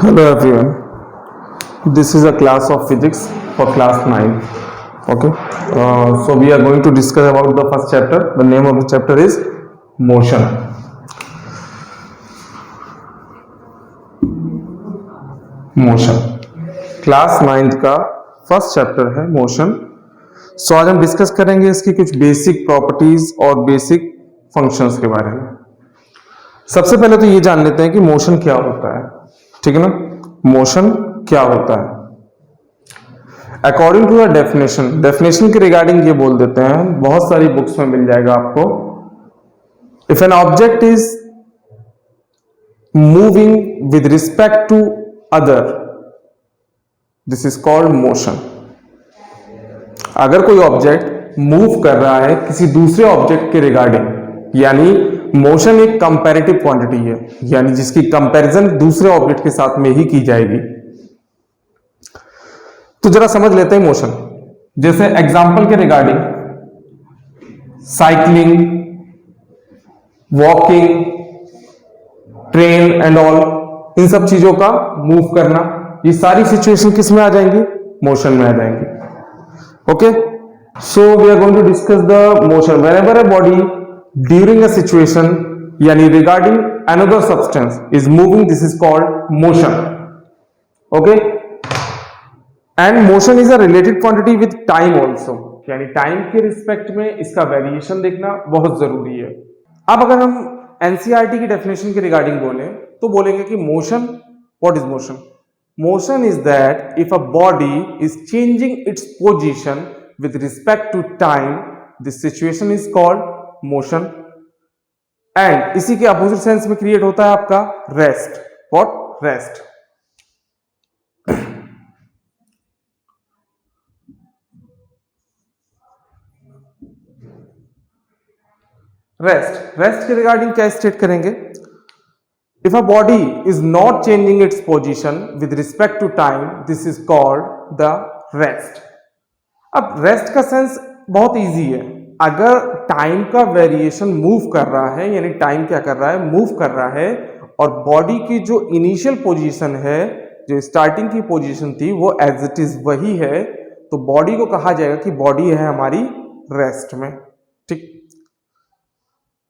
Hello everyone. This is a class of physics for class 9. Okay. So we are going to discuss about the first chapter. The name of the chapter is motion. Motion class 9th का first chapter है motion. सो आज हम discuss करेंगे इसकी कुछ basic properties और basic functions के बारे में. सबसे पहले तो ये जान लेते हैं कि मोशन क्या होता है. ठीक है ना. मोशन क्या होता है. अकॉर्डिंग टू द डेफिनेशन के रिगार्डिंग ये बोल देते हैं, बहुत सारी बुक्स में मिल जाएगा आपको. If an object is moving with respect to other, this is called motion. अगर कोई ऑब्जेक्ट मूव कर रहा है किसी दूसरे ऑब्जेक्ट के रिगार्डिंग, यानी मोशन एक कंपैरेटिव क्वांटिटी है, यानी जिसकी कंपैरिजन दूसरे ऑब्जेक्ट के साथ में ही की जाएगी. तो जरा समझ लेते हैं मोशन. जैसे एग्जांपल के regarding cycling, walking, train and all, इन सब चीजों का मूव करना, ये सारी सिचुएशन किस में आ जाएंगी? मोशन में आ जाएंगी. Okay. So we are going to discuss the motion. Whenever a body during a situation यानी regarding another substance is moving, this is called motion. Okay. And motion is a related quantity with time also, यानी time के respect में इसका variation देखना बहुत जरूरी है. अब अगर हम एनसीईआरटी की डेफिनेशन के रिगार्डिंग बोले तो बोलेंगे कि motion, what is motion? Motion is that if a body is changing its position with respect to time, this situation is called motion. And इसी के अपोजिट सेंस में क्रिएट होता है आपका रेस्ट. व्हाट? रेस्ट. रेस्ट के regarding क्या state करेंगे? If a body is not changing its position with respect to time, this is called the rest. अब रेस्ट का सेंस बहुत इजी है. अगर टाइम का वेरिएशन मूव कर रहा है, यानी टाइम क्या कर रहा है? मूव कर रहा है, और बॉडी की जो इनिशियल पोजीशन है, जो स्टार्टिंग की पोजीशन थी, वो एज इट इज वही है, तो बॉडी को कहा जाएगा कि बॉडी है हमारी रेस्ट में. ठीक.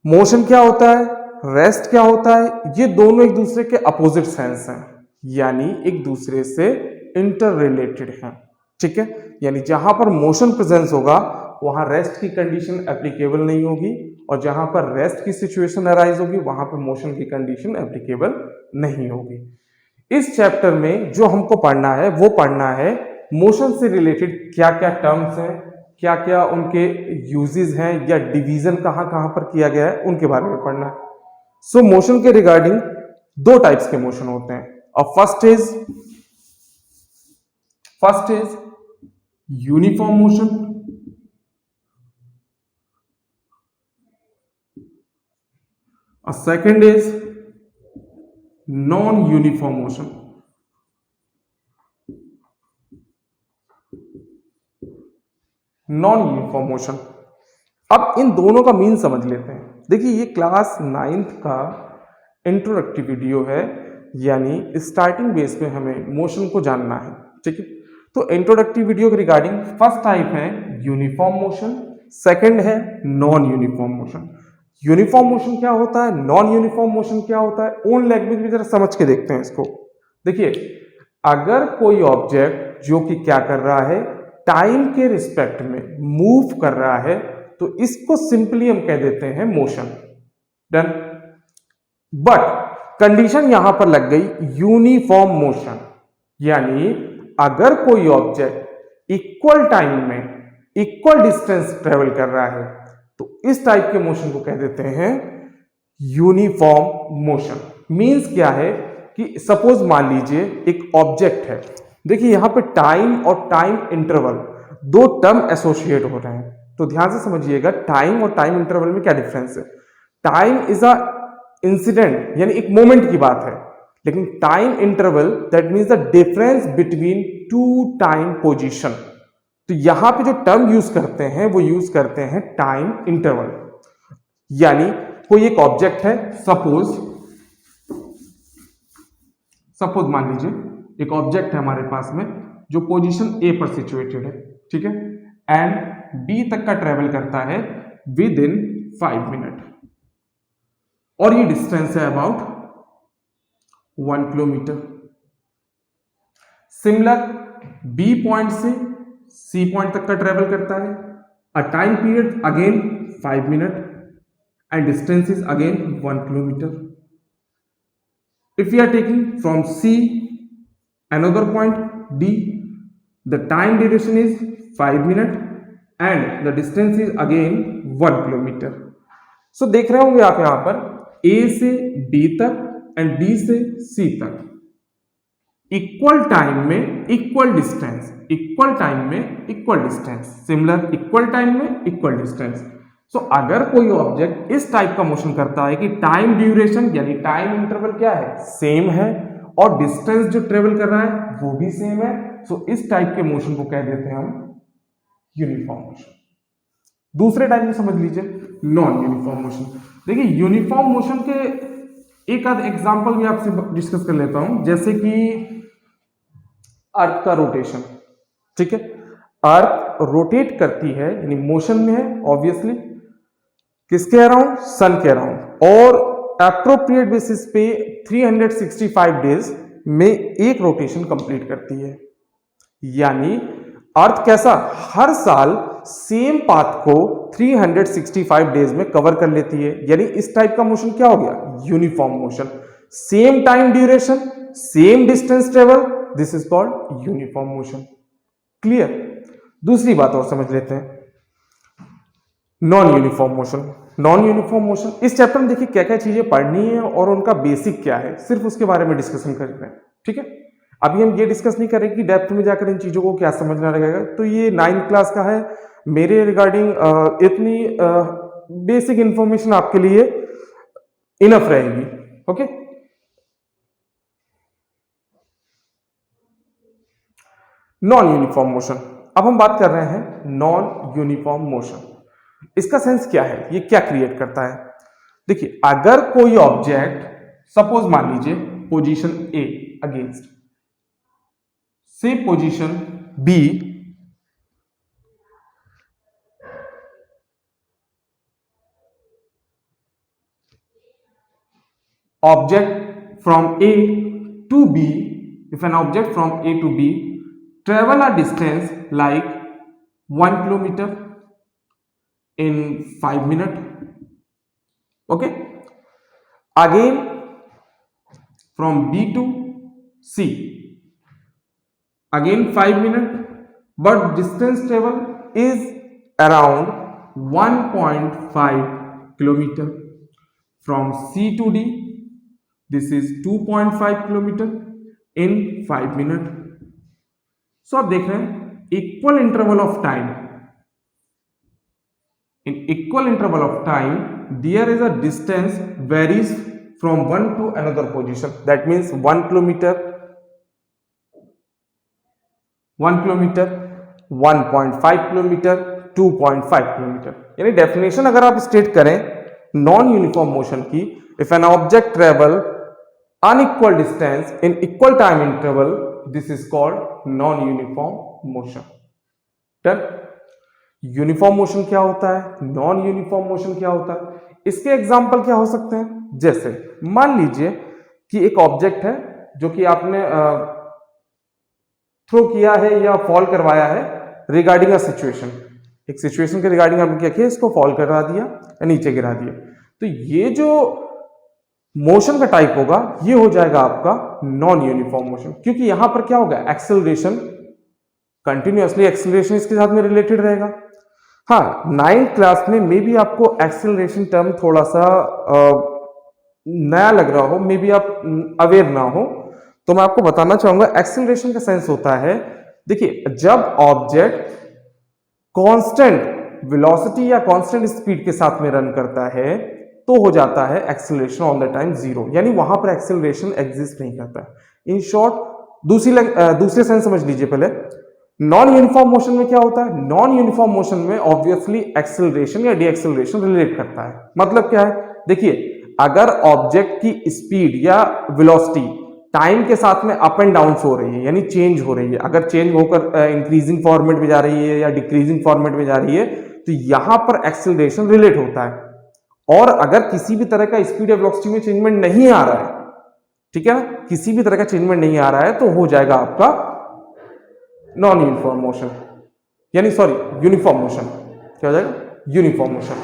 मोशन क्या होता है, रेस्ट क्या होता है, ये दोनों एक दूसरे के अपोजिट सेंस हैं, यानी एक दूसरे से इंटर रिलेटेड हैं. ठीक है. यानी जहां पर मोशन प्रेजेंस होगा वहां रेस्ट की कंडीशन एप्लीकेबल नहीं होगी, और जहां पर रेस्ट की सिचुएशन अराइज होगी वहां पर मोशन की कंडीशन एप्लीकेबल नहीं होगी. इस चैप्टर में जो हमको पढ़ना है वो पढ़ना है मोशन से रिलेटेड क्या क्या टर्म्स हैं, क्या क्या उनके यूजेस हैं, या डिवीजन कहां कहां पर किया गया है, उनके बारे में पढ़ना है. सो मोशन के रिगार्डिंग दो टाइप्स के मोशन होते हैं. और फर्स्ट इज यूनिफॉर्म मोशन, और second is non uniform motion. Non uniform motion. अब इन दोनों का मीन समझ लेते हैं. देखिए, ये क्लास 9th का इंट्रोडक्टिव वीडियो है, यानी स्टार्टिंग बेस पे हमें मोशन को जानना है. ठीक है. तो इंट्रोडक्टिव वीडियो के रिगार्डिंग फर्स्ट टाइप है यूनिफॉर्म मोशन, सेकंड है non uniform motion. Uniform motion क्या होता है, नॉन यूनिफॉर्म मोशन क्या होता है, ओन लैंग्वेज में जरा समझ के देखते हैं इसको. देखिए, अगर कोई ऑब्जेक्ट जो कि क्या कर रहा है, टाइम के रिस्पेक्ट में मूव कर रहा है, तो इसको सिंपली हम कह देते हैं मोशन. डन. बट कंडीशन यहां पर लग गई यूनिफॉर्म मोशन, यानी अगर कोई ऑब्जेक्ट इक्वल टाइम में इक्वल डिस्टेंस ट्रेवल कर रहा है, तो इस टाइप के मोशन को कह देते हैं यूनिफॉर्म मोशन. मींस क्या है कि सपोज मान लीजिए एक ऑब्जेक्ट है. देखिए, यहां पे टाइम और टाइम इंटरवल दो टर्म एसोसिएट हो रहे हैं, तो ध्यान से समझिएगा टाइम और टाइम इंटरवल में क्या डिफरेंस है. टाइम इज अ इंसिडेंट, यानी एक मोमेंट की बात है, लेकिन time interval that means the difference between two time position. तो यहां पे जो टर्म यूज करते हैं वो यूज करते हैं टाइम इंटरवल. यानी कोई एक ऑब्जेक्ट है, सपोज मान लीजिए एक ऑब्जेक्ट है हमारे पास में जो पोजीशन ए पर सिचुएटेड है, ठीक है, एंड बी तक का ट्रेवल करता है विद इन 5 मिनट और ये डिस्टेंस है about 1 kilometre. Similar B point से सी पॉइंट तक का ट्रेवल करता है, a time period again 5 minute and distance is again 1 kilometre. If we are taking from C another point D, the time duration is 5 minutes and the distance is again 1 kilometer. So देख रहे होंगे आप यहां पर A से B तक and B से C तक इक्वल टाइम में इक्वल डिस्टेंस, इक्वल टाइम में equal distance, similar equal time में इक्वल डिस्टेंस। सो अगर कोई ऑब्जेक्ट इस टाइप का मोशन करता है कि टाइम ड्यूरेशन यानी टाइम इंटरवल क्या है, सेम है, और डिस्टेंस जो ट्रेवल कर रहा है वो भी सेम है, सो इस टाइप के मोशन को कह देते हैं हम यूनिफॉर्म मोशन। दूसरे टाइप में समझ लीजिए नॉन यूनिफॉर्म मोशन। देखिए यूनिफॉर्म मोशन के एक आध एग्जांपल भी आपसे डिस्कस कर लेता हूं, जैसे कि अर्थ का रोटेशन, ठीक है, अर्थ रोटेट करती है यानी मोशन में है ऑब्वियसली, किसके अराउंड, सन के अराउंड, और एप्रोप्रिएट बेसिस पे 365 डेज में एक रोटेशन कंप्लीट करती है। यानी अर्थ कैसा, हर साल सेम पाथ को 365 डेज में कवर कर लेती है, यानी इस टाइप का मोशन क्या हो गया, uniform motion. Same time duration, same distance travel, this is called uniform motion. Clear. दूसरी बात और समझ लेते हैं, non uniform motion. Non uniform motion इस चैप्टर में देखिए क्या क्या चीजें पढ़नी है और उनका बेसिक क्या है, सिर्फ उसके बारे में डिस्कशन कर रहे हैं, ठीक है। अभी हम ये डिस्कस नहीं करेंगे कि डेप्थ में जाकर इन चीजों को क्या समझना रहेगा, तो ये 9th क्लास का है। मेरे रिगार्डिंग इतनी बेसिक इंफॉर्मेशन आपके लिए इनफ रहेगी, ओके। नॉन यूनिफॉर्म मोशन, अब हम बात कर रहे हैं नॉन यूनिफॉर्म मोशन। इसका सेंस क्या है, ये क्या क्रिएट करता है। देखिए अगर कोई ऑब्जेक्ट सपोज मान लीजिए पोजीशन ए अगेंस्ट से position B object from A to B, if an object from A to B travel a distance like 1 kilometer in 5 minutes, okay, again from B to C again 5 minutes, but distance travel is around 1.5 kilometer. From C to D, this is 2.5 kilometre in 5 minute. So आप देख रहे हैं equal interval of time, in equal interval of time there is a distance varies from one to another position, that means 1 kilometre 1 kilometre 1.5 kilometre 2.5 kilometre. यानी definition अगर आप state करें non uniform motion की, if an object travel unequal distance in equal time interval, this is called non-uniform motion. Done? Uniform motion क्या होता है, non uniform motion क्या होता है, इसके एग्जाम्पल क्या हो सकते हैं। जैसे मान लीजिए कि एक ऑब्जेक्ट है जो कि आपने थ्रो किया है या फॉल करवाया है रिगार्डिंग अ सिचुएशन, एक सिचुएशन के रिगार्डिंग आपने क्या किया, इसको फॉल करा दिया या नीचे गिरा दिया, तो ये जो मोशन का टाइप होगा ये हो जाएगा आपका नॉन यूनिफॉर्म मोशन, क्योंकि यहां पर क्या होगा, एक्सेलरेशन, कंटिन्यूअसली एक्सेलरेशन इसके साथ में रिलेटेड रहेगा। हाँ 9th क्लास में मे बी आपको एक्सेलरेशन टर्म थोड़ा सा नया लग रहा हो, मे बी आप अवेयर ना हो, तो मैं आपको बताना चाहूंगा एक्सेलरेशन का सेंस होता है, देखिए जब ऑब्जेक्ट कांस्टेंट वेलोसिटी या कांस्टेंट स्पीड के साथ में रन करता है तो हो जाता है एक्सेलरेशन ऑन द टाइम 0, यानी वहां पर एक्सेलरेशन एग्जिस्ट नहीं करता। इन शॉर्ट दूसरे सेंस समझ लीजिए पहले, नॉन यूनिफॉर्म मोशन में क्या होता है, नॉन यूनिफॉर्म मोशन में ऑब्वियसली एक्सेलरेशन या डी एक्सेलरेशन रिलेट करता है। मतलब क्या है, देखिए अगर ऑब्जेक्ट की स्पीड या वेलोसिटी टाइम के साथ में अप एंड डाउन हो रही है, यानी चेंज हो रही है। अगर चेंज होकर इंक्रीजिंग फॉर्मेट में जा रही है या डिक्रीजिंग फॉर्मेट में जा रही है, तो यहां पर एक्सेलरेशन रिलेट होता है। और अगर किसी भी तरह का स्पीड या वेलोसिटी में चेंजमेंट नहीं आ रहा है, ठीक है ना, किसी भी तरह का चेंजमेंट नहीं आ रहा है, तो हो जाएगा आपका नॉन यूनिफॉर्म मोशन, यानी सॉरी यूनिफॉर्म मोशन। क्या हो जाएगा? Uniform motion.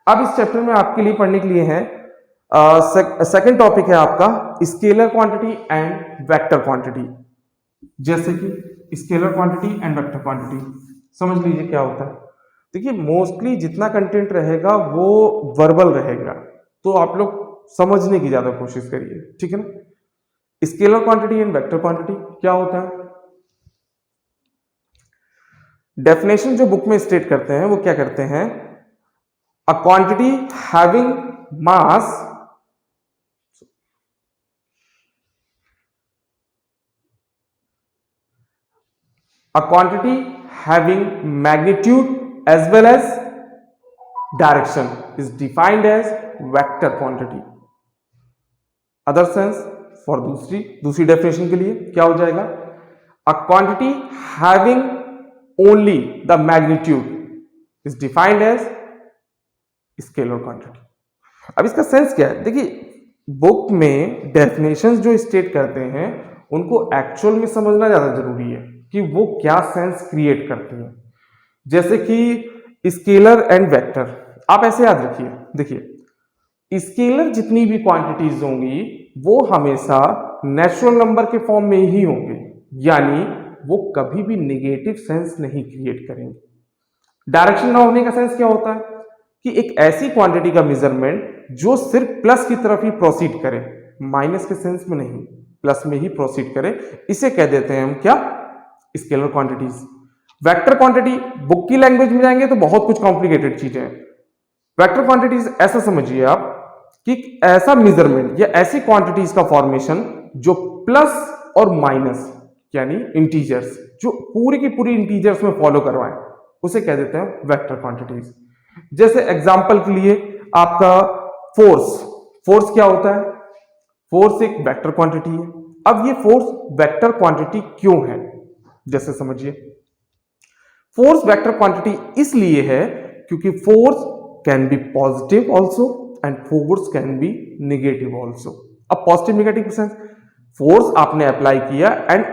अब इस चैप्टर में आपके लिए पढ़ने के लिए है सेकंड टॉपिक है आपका scalar quantity and vector quantity. जैसे कि scalar quantity and vector quantity समझ लीजिए क्या होता है। देखिए मोस्टली जितना कंटेंट रहेगा वो वर्बल रहेगा, तो आप लोग समझने की ज्यादा कोशिश करिए, ठीक है ना। Scalar quantity and vector quantity क्या होता है? डेफिनेशन जो बुक में स्टेट करते हैं वो क्या करते हैं? अ quantity having mass having magnitude as well as direction is defined as vector quantity. Other sense for दूसरी डेफिनेशन के लिए क्या हो जाएगा? A quantity having only the magnitude is defined as scalar quantity. अब इसका सेंस क्या है? देखिए बुक में डेफिनेशंस जो स्टेट करते हैं उनको एक्चुअल में समझना ज्यादा जरूरी है कि वो क्या सेंस क्रिएट करते हैं। जैसे कि स्केलर एंड वेक्टर आप ऐसे याद रखिए। देखिए स्केलर जितनी भी क्वांटिटीज होंगी वो हमेशा नेचुरल नंबर के फॉर्म में ही होंगे, यानी वो कभी भी नेगेटिव सेंस नहीं क्रिएट करेंगे। डायरेक्शन ना होने का सेंस क्या होता है? कि एक ऐसी क्वांटिटी का मेजरमेंट जो सिर्फ प्लस की तरफ ही प्रोसीड करे, माइनस के सेंस में नहीं, प्लस में ही प्रोसीड करे, इसे कह देते हैं हम क्या? Scalar quantities. Vector quantity book की लैंग्वेज में जाएंगे तो बहुत कुछ कॉम्प्लिकेटेड चीजें हैं। वेक्टर क्वांटिटीज ऐसा समझिए आप कि ऐसा मेजरमेंट या ऐसी क्वांटिटीज का फॉर्मेशन जो प्लस और माइनस यानी इंटीजर्स, जो पूरी की पूरी इंटीजर्स में फॉलो करवाएं, उसे कह देते हैं वेक्टर क्वांटिटीज। जैसे एग्जांपल के लिए आपका फोर्स क्या होता है? फोर्स एक वेक्टर क्वांटिटी है। अब ये फोर्स वेक्टर क्वांटिटी क्यों है? जैसे समझिए फोर्स वेक्टर क्वांटिटी इसलिए है क्योंकि force can be positive also and force can be negative also. अब पॉजिटिव नेगेटिव सेंस, फोर्स आपने अप्लाई किया and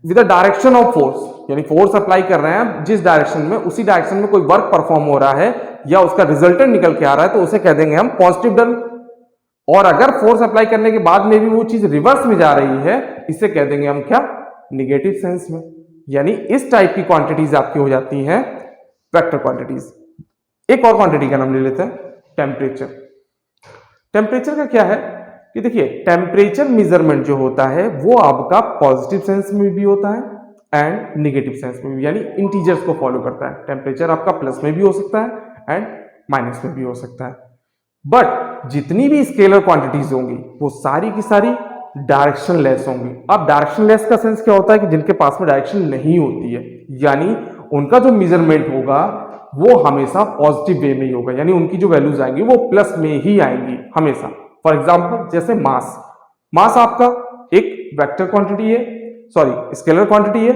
with the direction of force, यानी फोर्स अप्लाई कर रहे हैं जिस डायरेक्शन में, उसी डायरेक्शन में कोई वर्क परफॉर्म हो रहा है या उसका रिजल्टेंट निकल के आ रहा है, तो उसे कह देंगे हम पॉजिटिव डन। और अगर फोर्स अप्लाई करने के बाद में भी वो चीज रिवर्स में जा रही है, इसे कह देंगे हम क्या? नेगेटिव सेंस में। यानी इस टाइप की क्वांटिटीज आपकी हो जाती हैं वेक्टर क्वांटिटीज। एक और क्वांटिटी का नाम ले लेते हैं, टेम्परेचर। टेम्परेचर का क्या है कि देखिए टेम्परेचर मेजरमेंट जो होता है वो आपका पॉजिटिव सेंस में भी होता है एंड नेगेटिव सेंस में भी, यानी इंटीजर्स को फॉलो करता है। टेम्परेचर आपका प्लस में भी हो सकता है एंड माइनस में भी हो सकता है। बट जितनी भी स्केलर क्वांटिटीज होंगी वो सारी की सारी डायरेक्शन लेस होंगी। अब डायरेक्शन लेस का सेंस क्या होता है? कि जिनके पास में डायरेक्शन नहीं होती है, यानी उनका जो मेजरमेंट होगा वो हमेशा पॉजिटिव वे में ही होगा, यानी उनकी जो वैल्यूज आएंगी वो प्लस में ही आएंगी हमेशा। फॉर एग्जांपल जैसे मास आपका एक वेक्टर क्वांटिटी है, सॉरी स्केलर क्वांटिटी है,